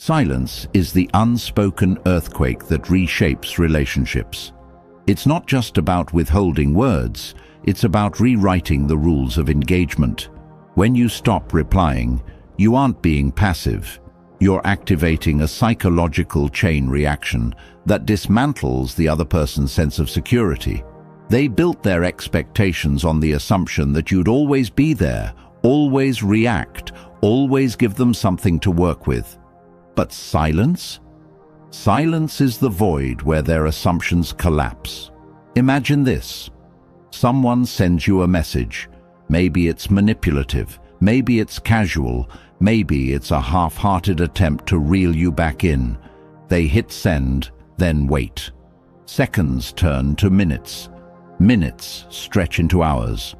Silence is the unspoken earthquake that reshapes relationships. It's not just about withholding words, it's about rewriting the rules of engagement. When you stop replying, you aren't being passive. You're activating a psychological chain reaction that dismantles the other person's sense of security. They built their expectations on the assumption that you'd always be there, always react, always give them something to work with. But silence? Silence is the void where their assumptions collapse. Imagine this. Someone sends you a message. Maybe it's manipulative, maybe it's casual, maybe it's a half-hearted attempt to reel you back in. They hit send, then wait. Seconds turn to minutes. Minutes stretch into hours.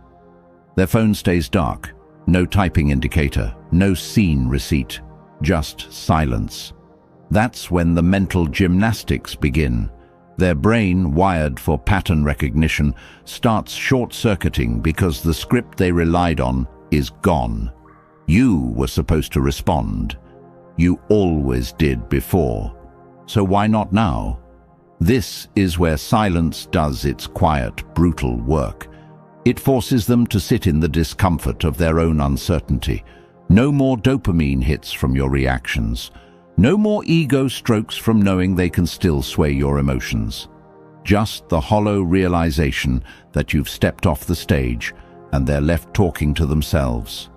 Their phone stays dark. No typing indicator, no scene receipt, just silence. That's when the mental gymnastics begin. Their brain, wired for pattern recognition, starts short-circuiting because the script they relied on is gone. You were supposed to respond. You always did before. So why not now? This is where silence does its quiet, brutal work. It forces them to sit in the discomfort of their own uncertainty. No more dopamine hits from your reactions. No more ego strokes from knowing they can still sway your emotions. Just the hollow realization that you've stepped off the stage and they're left talking to themselves.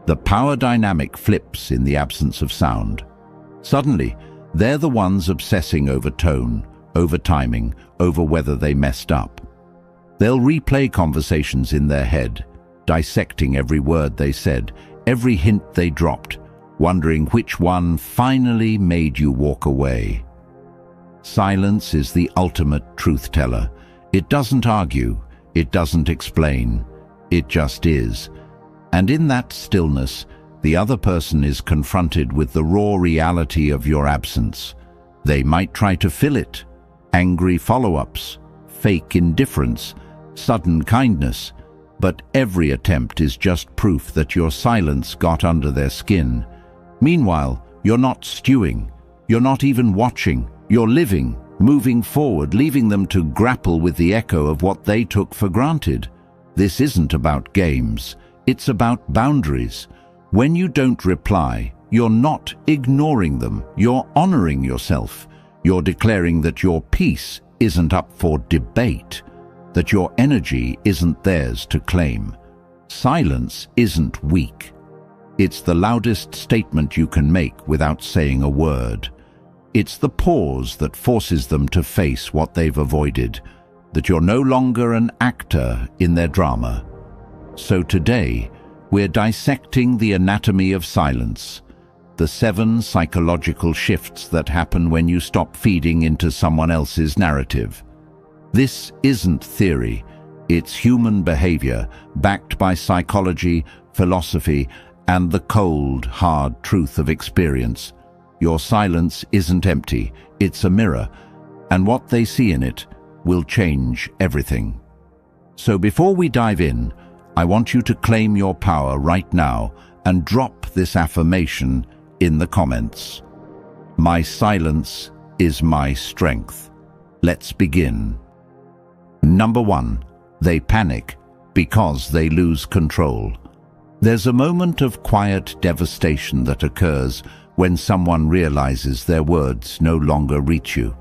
The power dynamic flips in the absence of sound. Suddenly, they're the ones obsessing over tone, over timing, over whether they messed up. They'll replay conversations in their head, dissecting every word they said, every hint they dropped, wondering which one finally made you walk away. Silence is the ultimate truth-teller. It doesn't argue, it doesn't explain, it just is. And in that stillness, the other person is confronted with the raw reality of your absence. They might try to fill it. Angry follow-ups, fake indifference, sudden kindness, but every attempt is just proof that your silence got under their skin. Meanwhile, you're not stewing, you're not even watching, you're living, moving forward, leaving them to grapple with the echo of what they took for granted. This isn't about games, it's about boundaries. When you don't reply, you're not ignoring them, you're honoring yourself. You're declaring that your peace isn't up for debate, that your energy isn't theirs to claim. Silence isn't weak. It's the loudest statement you can make without saying a word. It's the pause that forces them to face what they've avoided, that you're no longer an actor in their drama. So today, we're dissecting the anatomy of silence, the 7 psychological shifts that happen when you stop feeding into someone else's narrative. This isn't theory, it's human behavior backed by psychology, philosophy, and the cold, hard truth of experience. Your silence isn't empty, it's a mirror, and what they see in it will change everything. So before we dive in, I want you to claim your power right now and drop this affirmation in the comments. My silence is my strength. Let's begin. Number 1, they panic because they lose control. There's a moment of quiet devastation that occurs when someone realizes their words no longer reach you.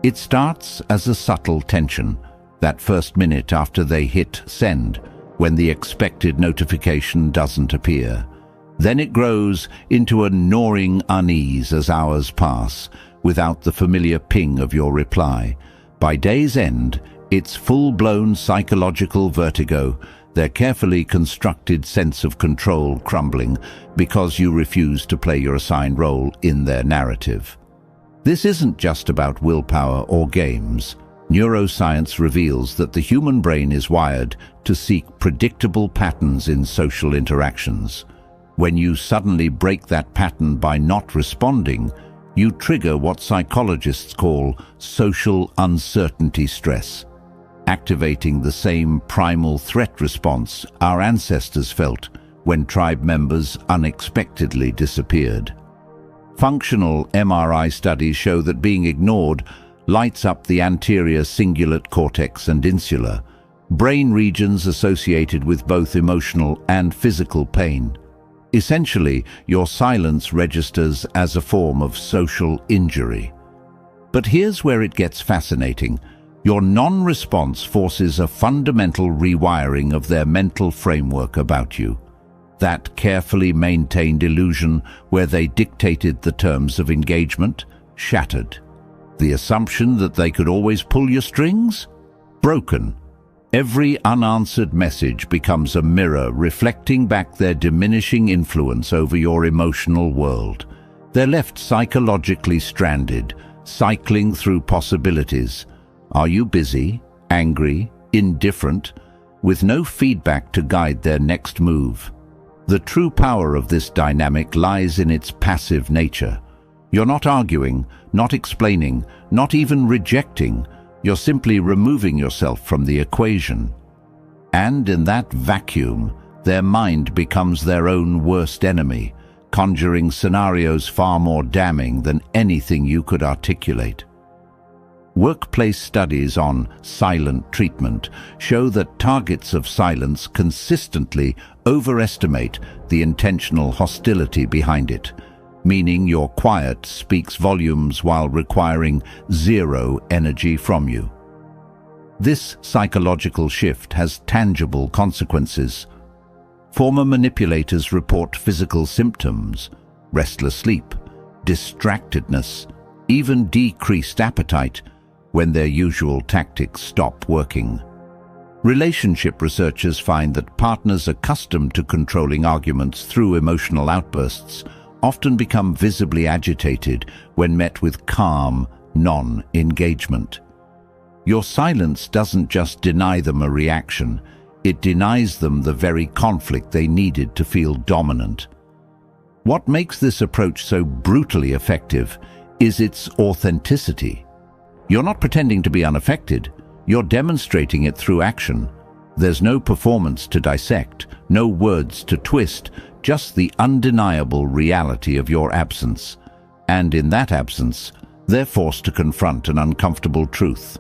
It starts as a subtle tension, that first minute after they hit send, when the expected notification doesn't appear. Then it grows into a gnawing unease as hours pass, without the familiar ping of your reply. By day's end, it's full-blown psychological vertigo, their carefully constructed sense of control crumbling because you refuse to play your assigned role in their narrative. This isn't just about willpower or games. Neuroscience reveals that the human brain is wired to seek predictable patterns in social interactions. When you suddenly break that pattern by not responding, you trigger what psychologists call social uncertainty stress, activating the same primal threat response our ancestors felt when tribe members unexpectedly disappeared. Functional MRI studies show that being ignored lights up the anterior cingulate cortex and insula, brain regions associated with both emotional and physical pain. Essentially, your silence registers as a form of social injury. But here's where it gets fascinating. Your non-response forces a fundamental rewiring of their mental framework about you. That carefully maintained illusion where they dictated the terms of engagement shattered. The assumption that they could always pull your strings? Broken. Every unanswered message becomes a mirror reflecting back their diminishing influence over your emotional world. They're left psychologically stranded, cycling through possibilities. Are you busy, angry, indifferent, with no feedback to guide their next move? The true power of this dynamic lies in its passive nature. You're not arguing, not explaining, not even rejecting. You're simply removing yourself from the equation. And in that vacuum, their mind becomes their own worst enemy, conjuring scenarios far more damning than anything you could articulate. Workplace studies on silent treatment show that targets of silence consistently overestimate the intentional hostility behind it, meaning your quiet speaks volumes while requiring zero energy from you. This psychological shift has tangible consequences. Former manipulators report physical symptoms, restless sleep, distractedness, even decreased appetite when their usual tactics stop working. Relationship researchers find that partners accustomed to controlling arguments through emotional outbursts often become visibly agitated when met with calm, non-engagement. Your silence doesn't just deny them a reaction, it denies them the very conflict they needed to feel dominant. What makes this approach so brutally effective is its authenticity. You're not pretending to be unaffected, you're demonstrating it through action. There's no performance to dissect, no words to twist, just the undeniable reality of your absence. And in that absence, they're forced to confront an uncomfortable truth.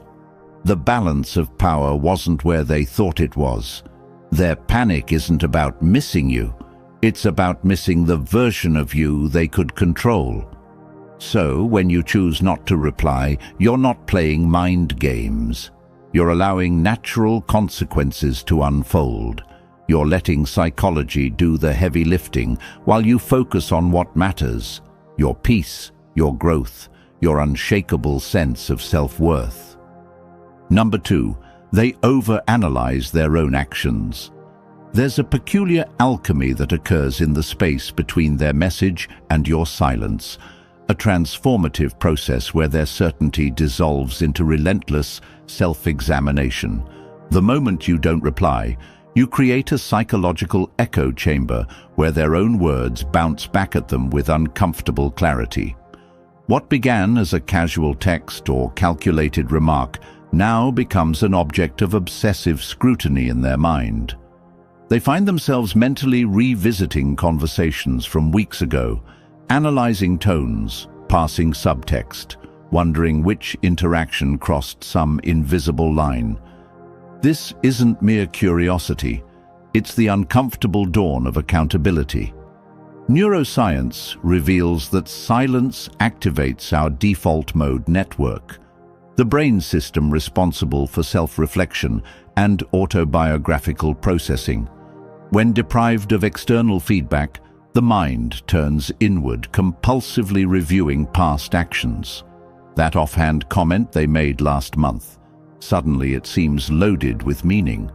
The balance of power wasn't where they thought it was. Their panic isn't about missing you, it's about missing the version of you they could control. So, when you choose not to reply, you're not playing mind games. You're allowing natural consequences to unfold. You're letting psychology do the heavy lifting while you focus on what matters: your peace, your growth, your unshakable sense of self-worth. Number 2, they overanalyze their own actions. There's a peculiar alchemy that occurs in the space between their message and your silence, a transformative process where their certainty dissolves into relentless self-examination. The moment you don't reply, you create a psychological echo chamber where their own words bounce back at them with uncomfortable clarity. What began as a casual text or calculated remark now becomes an object of obsessive scrutiny in their mind. They find themselves mentally revisiting conversations from weeks ago, analyzing tones, parsing subtext, wondering which interaction crossed some invisible line. This isn't mere curiosity, it's the uncomfortable dawn of accountability. Neuroscience reveals that silence activates our default mode network, the brain system responsible for self-reflection and autobiographical processing. When deprived of external feedback, the mind turns inward, compulsively reviewing past actions. That offhand comment they made last month, suddenly it seems loaded with meaning.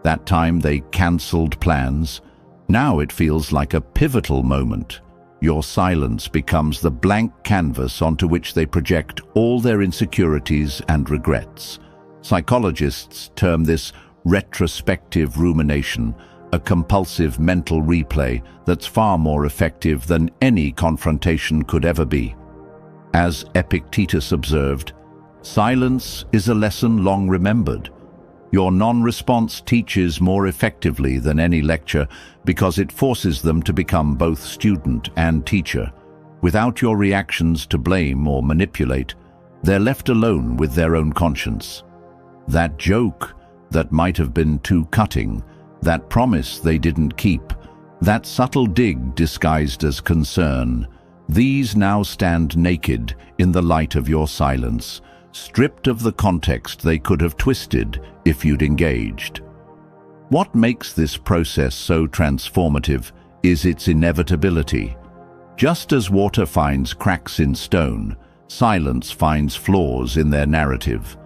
That time they cancelled plans, now it feels like a pivotal moment. Your silence becomes the blank canvas onto which they project all their insecurities and regrets. Psychologists term this retrospective rumination, a compulsive mental replay that's far more effective than any confrontation could ever be. As Epictetus observed, silence is a lesson long remembered. Your non-response teaches more effectively than any lecture because it forces them to become both student and teacher. Without your reactions to blame or manipulate, they're left alone with their own conscience. That joke that might have been too cutting, that promise they didn't keep, that subtle dig disguised as concern, these now stand naked in the light of your silence, stripped of the context they could have twisted if you'd engaged. What makes this process so transformative is its inevitability. Just as water finds cracks in stone, silence finds flaws in their narrative.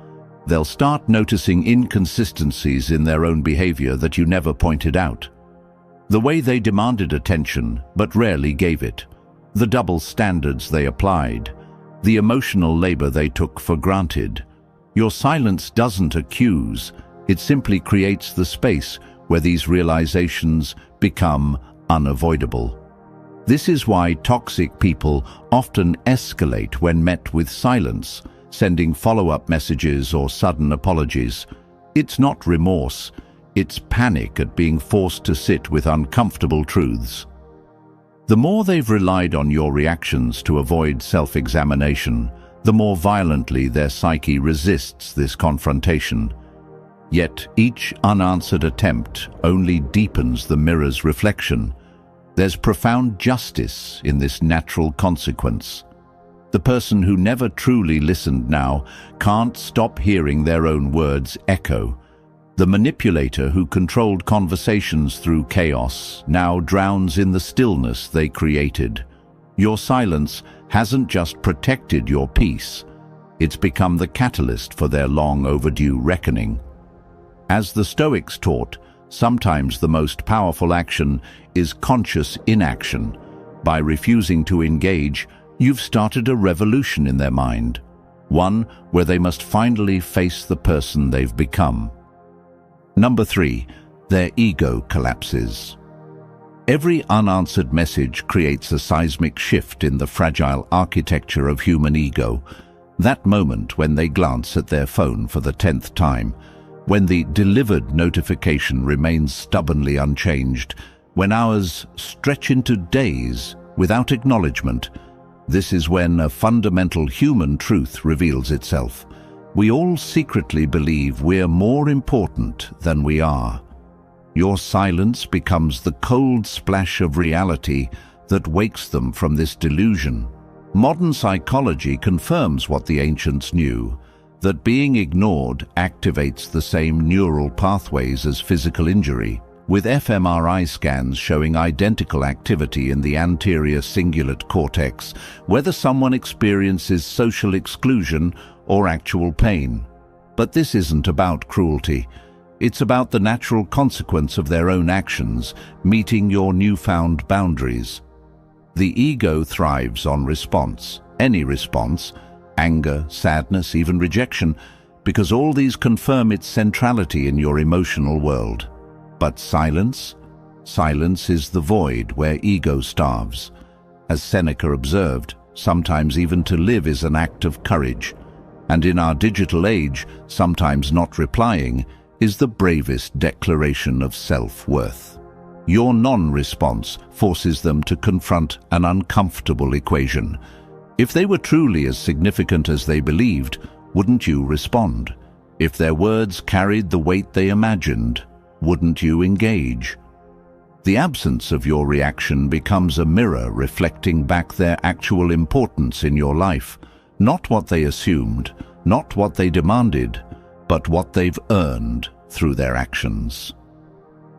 They'll start noticing inconsistencies in their own behavior that you never pointed out. The way they demanded attention but rarely gave it, the double standards they applied, the emotional labor they took for granted. Your silence doesn't accuse, it simply creates the space where these realizations become unavoidable. This is why toxic people often escalate when met with silence, sending follow-up messages or sudden apologies. It's not remorse, it's panic at being forced to sit with uncomfortable truths. The more they've relied on your reactions to avoid self-examination, the more violently their psyche resists this confrontation. Yet each unanswered attempt only deepens the mirror's reflection. There's profound justice in this natural consequence. The person who never truly listened now can't stop hearing their own words echo. The manipulator who controlled conversations through chaos now drowns in the stillness they created. Your silence hasn't just protected your peace, it's become the catalyst for their long overdue reckoning. As the Stoics taught, sometimes the most powerful action is conscious inaction. By refusing to engage, you've started a revolution in their mind, one where they must finally face the person they've become. Number 3, their ego collapses. Every unanswered message creates a seismic shift in the fragile architecture of human ego. That moment when they glance at their phone for the 10th time, when the delivered notification remains stubbornly unchanged, when hours stretch into days without acknowledgement, this is when a fundamental human truth reveals itself. We all secretly believe we're more important than we are. Your silence becomes the cold splash of reality that wakes them from this delusion. Modern psychology confirms what the ancients knew, that being ignored activates the same neural pathways as physical injury, with fMRI scans showing identical activity in the anterior cingulate cortex, whether someone experiences social exclusion or actual pain. But this isn't about cruelty. It's about the natural consequence of their own actions, meeting your newfound boundaries. The ego thrives on response, any response, anger, sadness, even rejection, because all these confirm its centrality in your emotional world. But silence? Silence is the void where ego starves. As Seneca observed, sometimes even to live is an act of courage. And in our digital age, sometimes not replying is the bravest declaration of self-worth. Your non-response forces them to confront an uncomfortable equation. If they were truly as significant as they believed, wouldn't you respond? If their words carried the weight they imagined, wouldn't you engage? The absence of your reaction becomes a mirror reflecting back their actual importance in your life. Not what they assumed, not what they demanded, but what they've earned through their actions.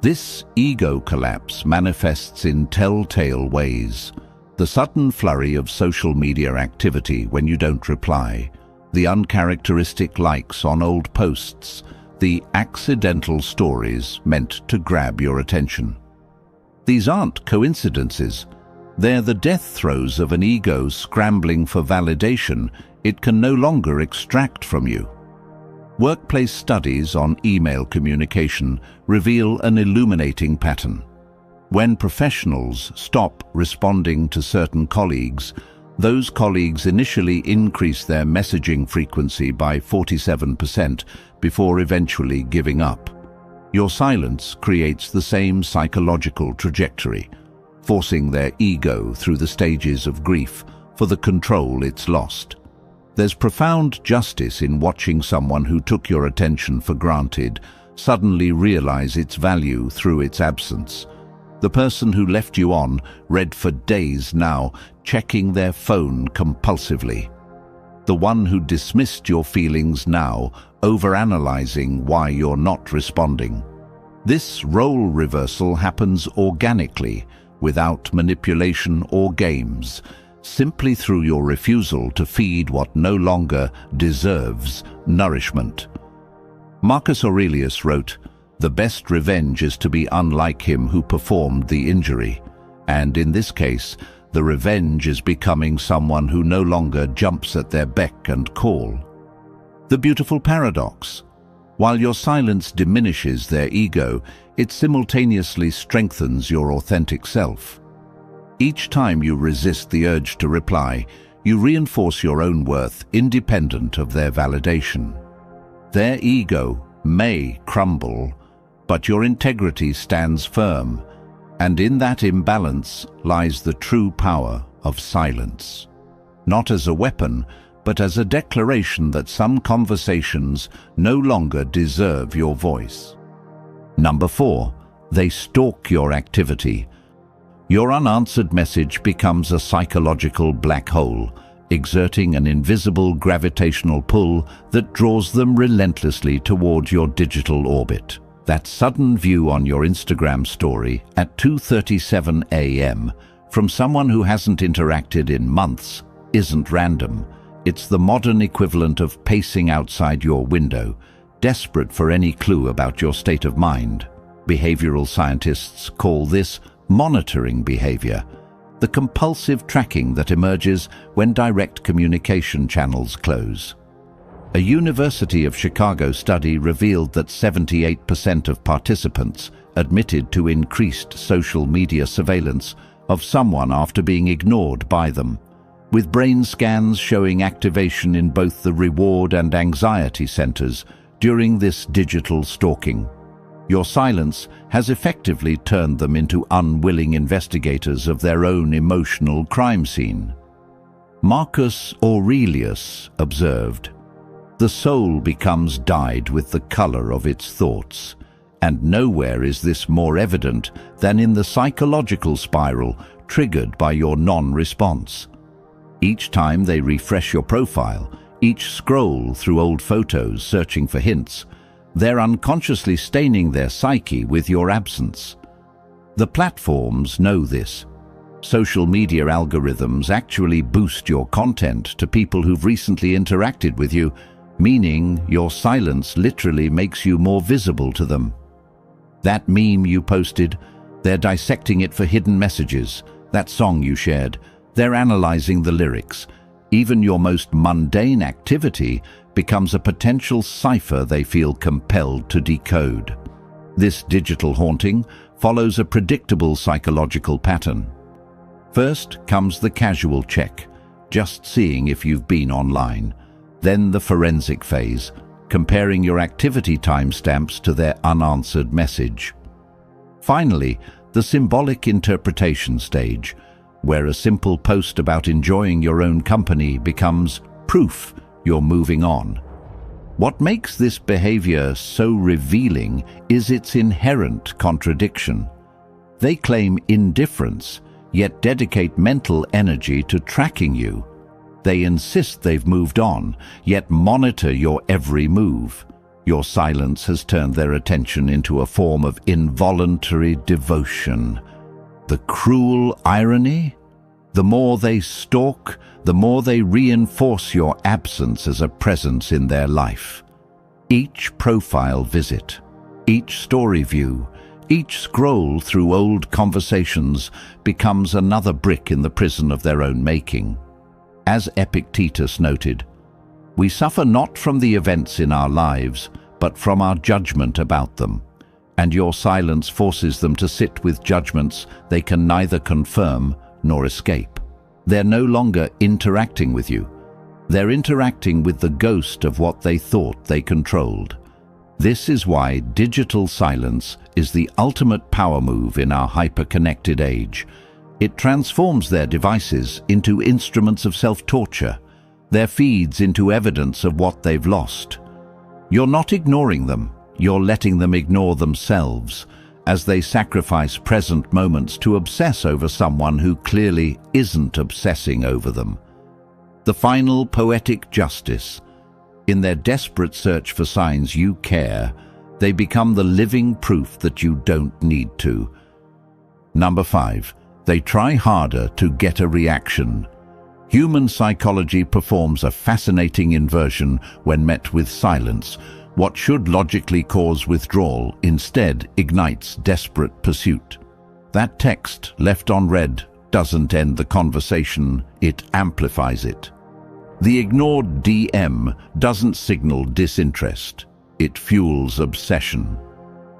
This ego collapse manifests in telltale ways. The sudden flurry of social media activity when you don't reply, the uncharacteristic likes on old posts, the accidental stories meant to grab your attention. These aren't coincidences. They're the death throes of an ego scrambling for validation it can no longer extract from you. Workplace studies on email communication reveal an illuminating pattern. When professionals stop responding to certain colleagues, those colleagues initially increase their messaging frequency by 47% before eventually giving up. Your silence creates the same psychological trajectory. forcing their ego through the stages of grief for the control it's lost. There's profound justice in watching someone who took your attention for granted suddenly realize its value through its absence. The person who left you on read for days now, checking their phone compulsively. The one who dismissed your feelings now, overanalyzing why you're not responding. This role reversal happens organically, without manipulation or games, simply through your refusal to feed what no longer deserves nourishment. Marcus Aurelius wrote, "The best revenge is to be unlike him who performed the injury." And in this case, the revenge is becoming someone who no longer jumps at their beck and call. The beautiful paradox. While your silence diminishes their ego, it simultaneously strengthens your authentic self. Each time you resist the urge to reply, you reinforce your own worth independent of their validation. Their ego may crumble, but your integrity stands firm, and in that imbalance lies the true power of silence. Not as a weapon, but as a declaration that some conversations no longer deserve your voice. Number 4, they stalk your activity. Your unanswered message becomes a psychological black hole, exerting an invisible gravitational pull that draws them relentlessly towards your digital orbit. That sudden view on your Instagram story at 2:37 a.m. from someone who hasn't interacted in months isn't random. It's the modern equivalent of pacing outside your window, desperate for any clue about your state of mind. Behavioral scientists call this monitoring behavior, the compulsive tracking that emerges when direct communication channels close. A University of Chicago study revealed that 78% of participants admitted to increased social media surveillance of someone after being ignored by them, with brain scans showing activation in both the reward and anxiety centers during this digital stalking. Your silence has effectively turned them into unwilling investigators of their own emotional crime scene. Marcus Aurelius observed, "The soul becomes dyed with the color of its thoughts, and nowhere is this more evident than in the psychological spiral triggered by your non-response. Each time they refresh your profile, each scroll through old photos searching for hints, they're unconsciously staining their psyche with your absence. The platforms know this. Social media algorithms actually boost your content to people who've recently interacted with you, meaning your silence literally makes you more visible to them. That meme you posted, they're dissecting it for hidden messages. That song you shared, they're analyzing the lyrics. Even your most mundane activity becomes a potential cipher they feel compelled to decode. This digital haunting follows a predictable psychological pattern. First comes the casual check, just seeing if you've been online. Then the forensic phase, comparing your activity timestamps to their unanswered message. Finally, the symbolic interpretation stage, where a simple post about enjoying your own company becomes proof you're moving on. What makes this behavior so revealing is its inherent contradiction. They claim indifference, yet dedicate mental energy to tracking you. They insist they've moved on, yet monitor your every move. Your silence has turned their attention into a form of involuntary devotion. The cruel irony? The more they stalk, the more they reinforce your absence as a presence in their life. Each profile visit, each story view, each scroll through old conversations becomes another brick in the prison of their own making. As Epictetus noted, "We suffer not from the events in our lives, but from our judgment about them." And your silence forces them to sit with judgments they can neither confirm nor escape. They're no longer interacting with you. They're interacting with the ghost of what they thought they controlled. This is why digital silence is the ultimate power move in our hyper-connected age. It transforms their devices into instruments of self-torture, their feeds into evidence of what they've lost. You're not ignoring them, you're letting them ignore themselves, as they sacrifice present moments to obsess over someone who clearly isn't obsessing over them. The final poetic justice. In their desperate search for signs you care, they become the living proof that you don't need to. Number 5. They try harder to get a reaction. Human psychology performs a fascinating inversion when met with silence. What should logically cause withdrawal instead ignites desperate pursuit. That text, left unread, doesn't end the conversation, it amplifies it. The ignored DM doesn't signal disinterest, it fuels obsession.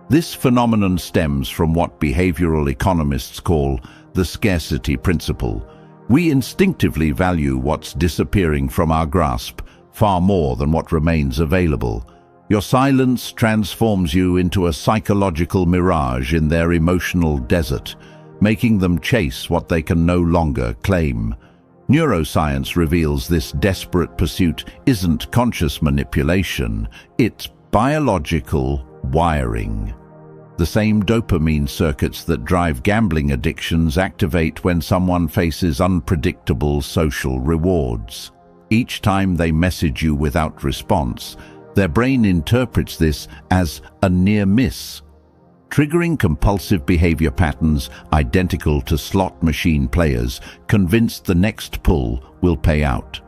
This phenomenon stems from what behavioral economists call the scarcity principle. We instinctively value what's disappearing from our grasp far more than what remains available. Your silence transforms you into a psychological mirage in their emotional desert, making them chase what they can no longer claim. Neuroscience reveals this desperate pursuit isn't conscious manipulation, it's biological wiring. The same dopamine circuits that drive gambling addictions activate when someone faces unpredictable social rewards. Each time they message you without response, their brain interprets this as a near miss, triggering compulsive behavior patterns identical to slot machine players, convinced the next pull will pay out.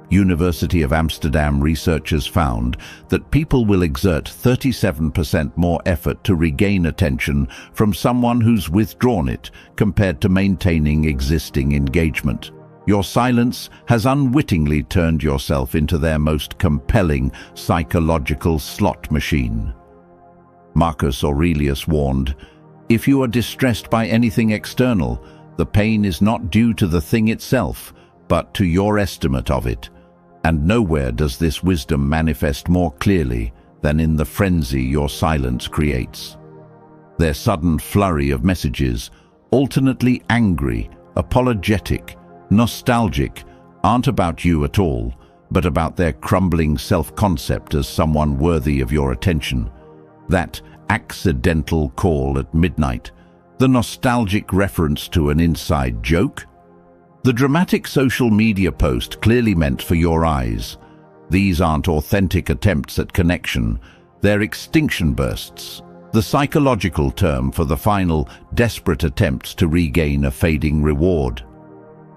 University of Amsterdam researchers found that people will exert 37% more effort to regain attention from someone who's withdrawn it compared to maintaining existing engagement. Your silence has unwittingly turned yourself into their most compelling psychological slot machine. Marcus Aurelius warned, "If you are distressed by anything external, the pain is not due to the thing itself, but to your estimate of it." And nowhere does this wisdom manifest more clearly than in the frenzy your silence creates. Their sudden flurry of messages, alternately angry, apologetic, nostalgic, aren't about you at all, but about their crumbling self-concept as someone worthy of your attention. That accidental call at midnight, the nostalgic reference to an inside joke, the dramatic social media post clearly meant for your eyes. These aren't authentic attempts at connection, they're extinction bursts, the psychological term for the final, desperate attempts to regain a fading reward.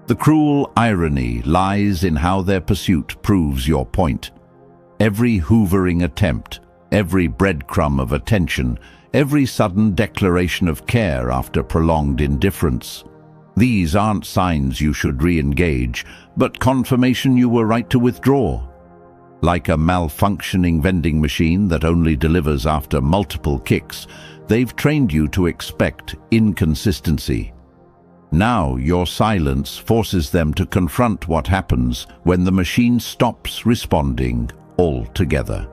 The cruel irony lies in how their pursuit proves your point. Every hoovering attempt, every breadcrumb of attention, every sudden declaration of care after prolonged indifference. These aren't signs you should re-engage, but confirmation you were right to withdraw. Like a malfunctioning vending machine that only delivers after multiple kicks, they've trained you to expect inconsistency. Now your silence forces them to confront what happens when the machine stops responding altogether.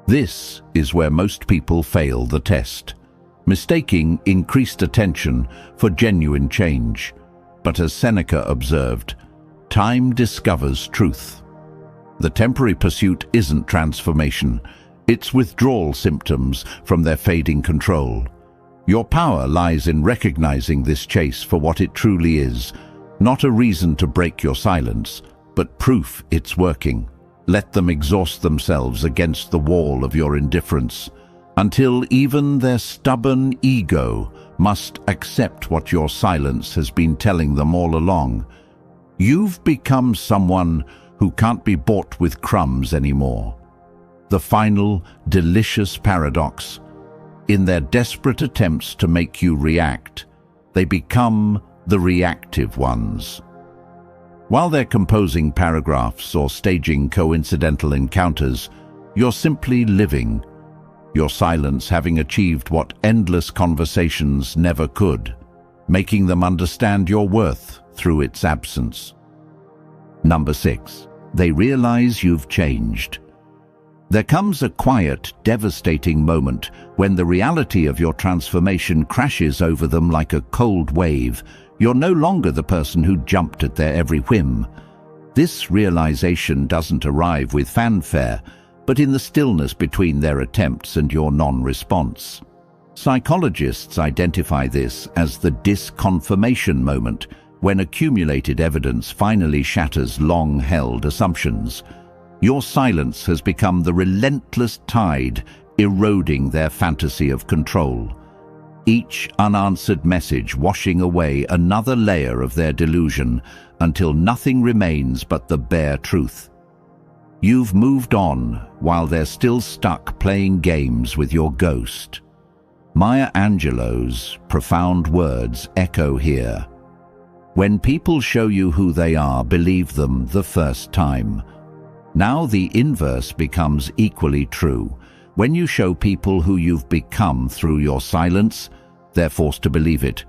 This is where most people fail the test, mistaking increased attention for genuine change. But as Seneca observed, time discovers truth. The temporary pursuit isn't transformation, it's withdrawal symptoms from their fading control. Your power lies in recognizing this chase for what it truly is, not a reason to break your silence, but proof it's working. Let them exhaust themselves against the wall of your indifference, until even their stubborn ego must accept what your silence has been telling them all along. You've become someone who can't be bought with crumbs anymore. The final, delicious paradox. In their desperate attempts to make you react, they become the reactive ones. While they're composing paragraphs or staging coincidental encounters, you're simply living, your silence having achieved what endless conversations never could, making them understand your worth through its absence. Number 6. They realize you've changed. There comes a quiet, devastating moment when the reality of your transformation crashes over them like a cold wave. You're no longer the person who jumped at their every whim. This realization doesn't arrive with fanfare, but in the stillness between their attempts and your non-response. Psychologists identify this as the disconfirmation moment, when accumulated evidence finally shatters long-held assumptions. Your silence has become the relentless tide eroding their fantasy of control. Each unanswered message washing away another layer of their delusion until nothing remains but the bare truth. You've moved on while they're still stuck playing games with your ghost. Maya Angelou's profound words echo here. When people show you who they are, believe them the first time. Now the inverse becomes equally true. When you show people who you've become through your silence, they're forced to believe it.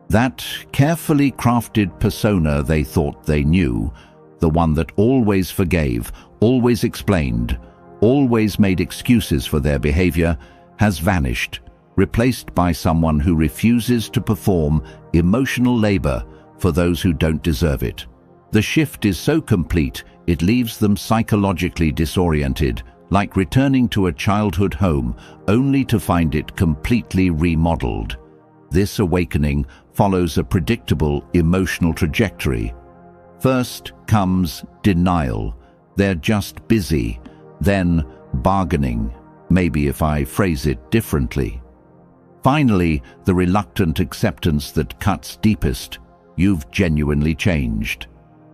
That carefully crafted persona they thought they knew, the one that always forgave, always explained, always made excuses for their behavior, has vanished, replaced by someone who refuses to perform emotional labor for those who don't deserve it. The shift is so complete, it leaves them psychologically disoriented, like returning to a childhood home only to find it completely remodeled. This awakening follows a predictable emotional trajectory. First comes denial. They're just busy. Then bargaining, maybe if I phrase it differently. Finally, the reluctant acceptance that cuts deepest. You've genuinely changed.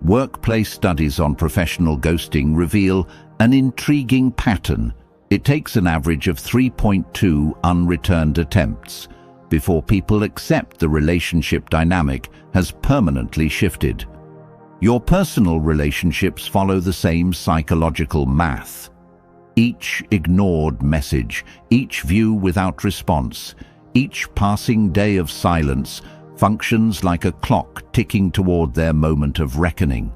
Workplace studies on professional ghosting reveal an intriguing pattern. It takes an average of 3.2 unreturned attempts before people accept the relationship dynamic has permanently shifted. Your personal relationships follow the same psychological math. Each ignored message, each view without response, each passing day of silence functions like a clock ticking toward their moment of reckoning.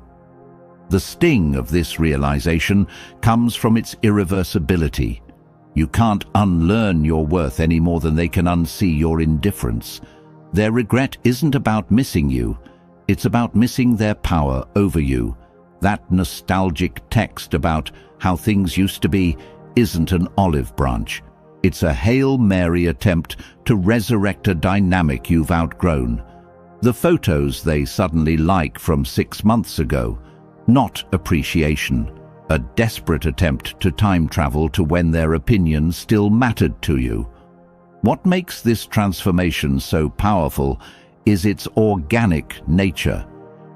The sting of this realization comes from its irreversibility. You can't unlearn your worth any more than they can unsee your indifference. Their regret isn't about missing you, it's about missing their power over you. That nostalgic text about how things used to be isn't an olive branch. It's a Hail Mary attempt to resurrect a dynamic you've outgrown. The photos they suddenly like from 6 months ago, not appreciation, a desperate attempt to time travel to when their opinions still mattered to you. What makes this transformation so powerful is its organic nature.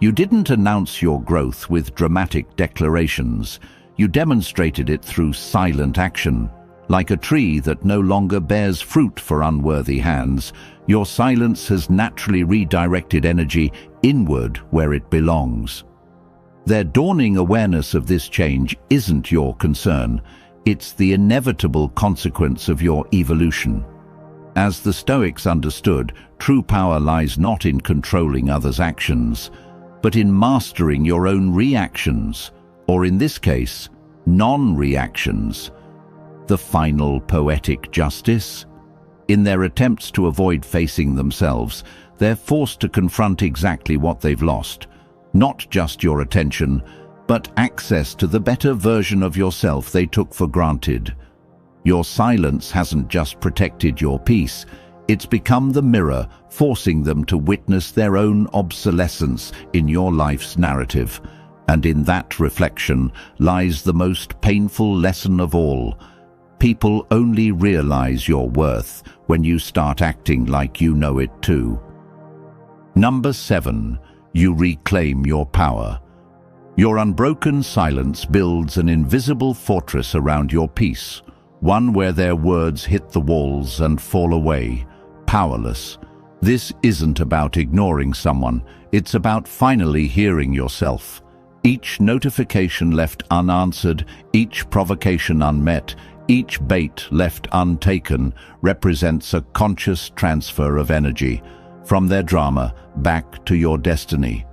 You didn't announce your growth with dramatic declarations. You demonstrated it through silent action. Like a tree that no longer bears fruit for unworthy hands, your silence has naturally redirected energy inward where it belongs. Their dawning awareness of this change isn't your concern, it's the inevitable consequence of your evolution. As the Stoics understood, true power lies not in controlling others' actions, but in mastering your own reactions, or in this case, non-reactions. The final poetic justice? In their attempts to avoid facing themselves, they're forced to confront exactly what they've lost. Not just your attention, but access to the better version of yourself they took for granted. Your silence hasn't just protected your peace, it's become the mirror, forcing them to witness their own obsolescence in your life's narrative. And in that reflection lies the most painful lesson of all. People only realize your worth when you start acting like you know it too. Number 7. You reclaim your power. Your unbroken silence builds an invisible fortress around your peace, one where their words hit the walls and fall away, powerless. This isn't about ignoring someone, it's about finally hearing yourself. Each notification left unanswered, each provocation unmet, each bait left untaken represents a conscious transfer of energy from their drama back to your destiny.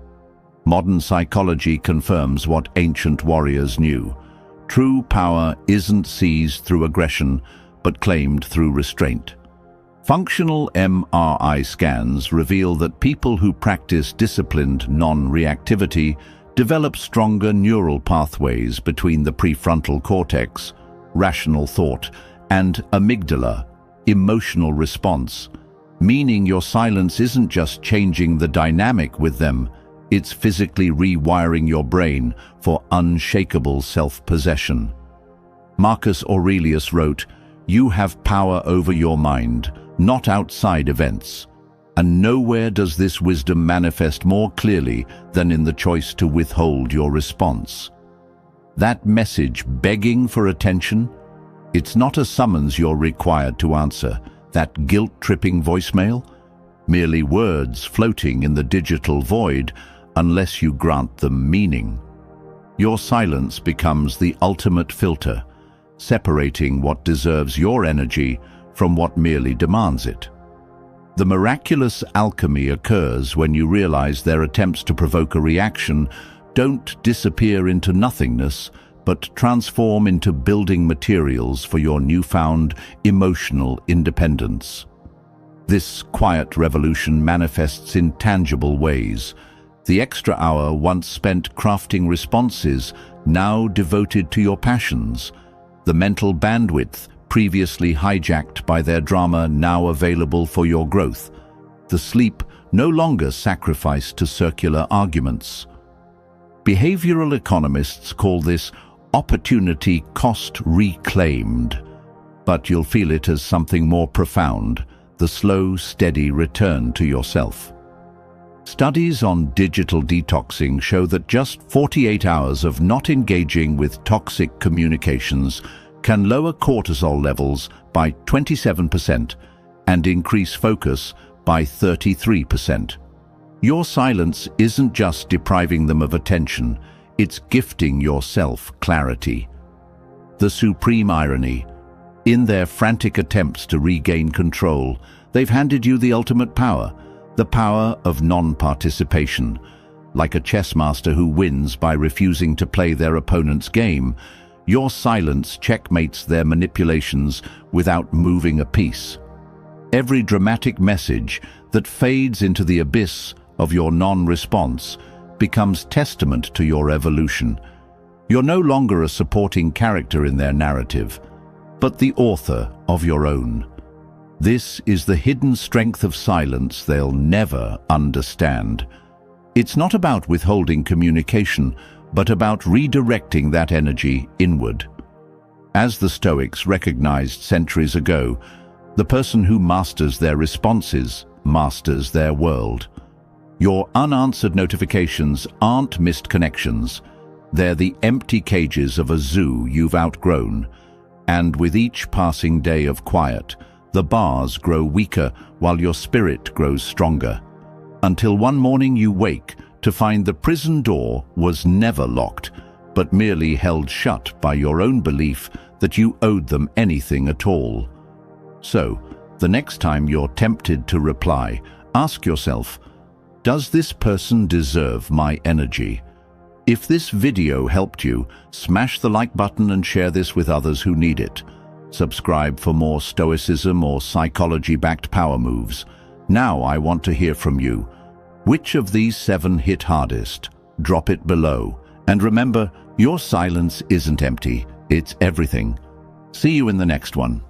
Modern psychology confirms what ancient warriors knew. True power isn't seized through aggression, but claimed through restraint. Functional MRI scans reveal that people who practice disciplined non-reactivity develop stronger neural pathways between the prefrontal cortex, rational thought, and amygdala, emotional response, meaning your silence isn't just changing the dynamic with them, it's physically rewiring your brain for unshakable self-possession. Marcus Aurelius wrote, "You have power over your mind, not outside events." And nowhere does this wisdom manifest more clearly than in the choice to withhold your response. That message begging for attention, it's not a summons you're required to answer. That guilt-tripping voicemail, merely words floating in the digital void unless you grant them meaning. Your silence becomes the ultimate filter, separating what deserves your energy from what merely demands it. The miraculous alchemy occurs when you realize their attempts to provoke a reaction don't disappear into nothingness, but transform into building materials for your newfound emotional independence. This quiet revolution manifests in tangible ways. The extra hour once spent crafting responses, now devoted to your passions. The mental bandwidth previously hijacked by their drama, now available for your growth. The sleep no longer sacrificed to circular arguments. Behavioral economists call this opportunity cost reclaimed, but you'll feel it as something more profound, the slow, steady return to yourself. Studies on digital detoxing show that just 48 hours of not engaging with toxic communications can lower cortisol levels by 27% and increase focus by 33%. Your silence isn't just depriving them of attention, it's gifting yourself clarity. The supreme irony, in their frantic attempts to regain control, they've handed you the ultimate power, the power of non-participation. Like a chess master who wins by refusing to play their opponent's game, your silence checkmates their manipulations without moving a piece. Every dramatic message that fades into the abyss of your non-response becomes testament to your evolution. You're no longer a supporting character in their narrative, but the author of your own. This is the hidden strength of silence they'll never understand. It's not about withholding communication, but about redirecting that energy inward. As the Stoics recognized centuries ago, the person who masters their responses masters their world. Your unanswered notifications aren't missed connections. They're the empty cages of a zoo you've outgrown. And with each passing day of quiet, the bars grow weaker while your spirit grows stronger. Until one morning you wake to find the prison door was never locked, but merely held shut by your own belief that you owed them anything at all. So, the next time you're tempted to reply, ask yourself, does this person deserve my energy? If this video helped you, smash the like button and share this with others who need it. Subscribe for more Stoicism or psychology-backed power moves. Now I want to hear from you. Which of these 7 hit hardest? Drop it below. And remember, your silence isn't empty, it's everything. See you in the next one.